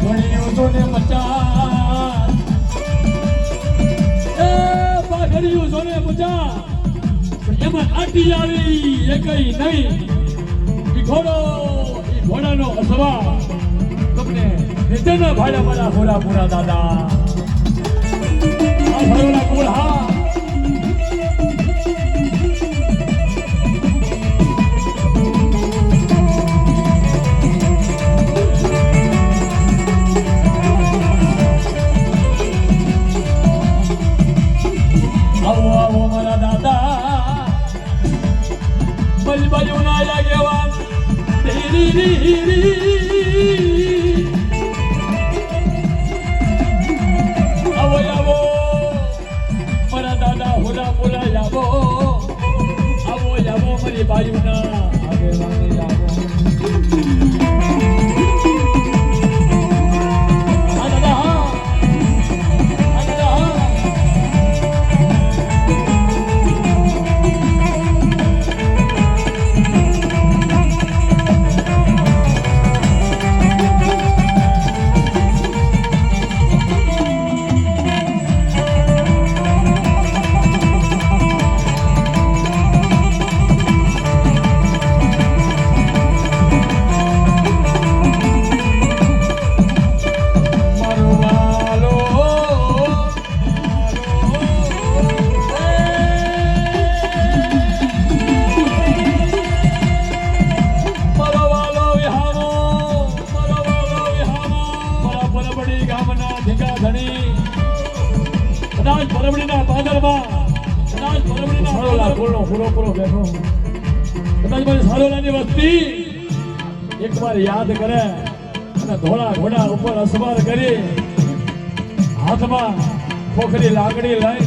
પાઘડીયું જોને મચા એ પાઘડીયું જોને મચા એમાં આટી આવી એ કઈ નહીં ઈ ઘોડાનો અસવા તમને નિત્યના ભાડા મારા હોરા પૂરા દાદા આ ભરોલા કુળ હા Bayu na yagewan Avo yavo Mara dada hula pula yavo Avo yavo mari bayu na yagewan yavo એક વાર યાદ કરે અને ધોળા ઘોડા ઉપર અસવાર કરી હાથમાં ખોખરી લાકડી લઈ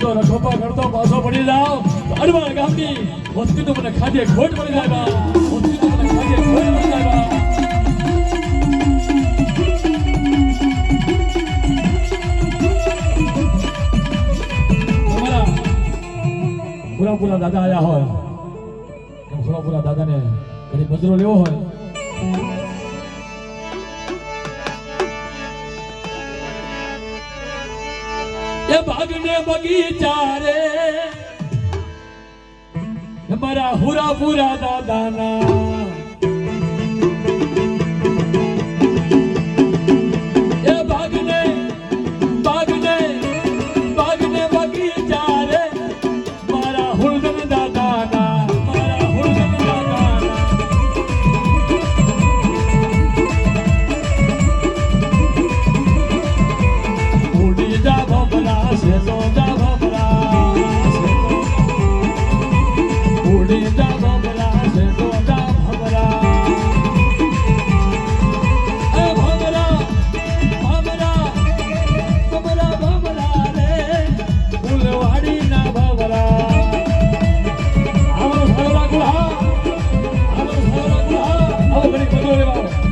તો રખોપા કરતો પાછો પડી જાવ અડવાળ ગામની વસ્તી તો મને ખાધે ખોટ પડી જાય વસ્તી તો મને ખાધે ખોટ પડી જાય પૂરા દાદા આયા હોય પૂરા દાદાને ઘણી મજરો લેવો હોય એ ભાગને બગીચા રે મારા હુરા પૂરા દાદાના Vamos,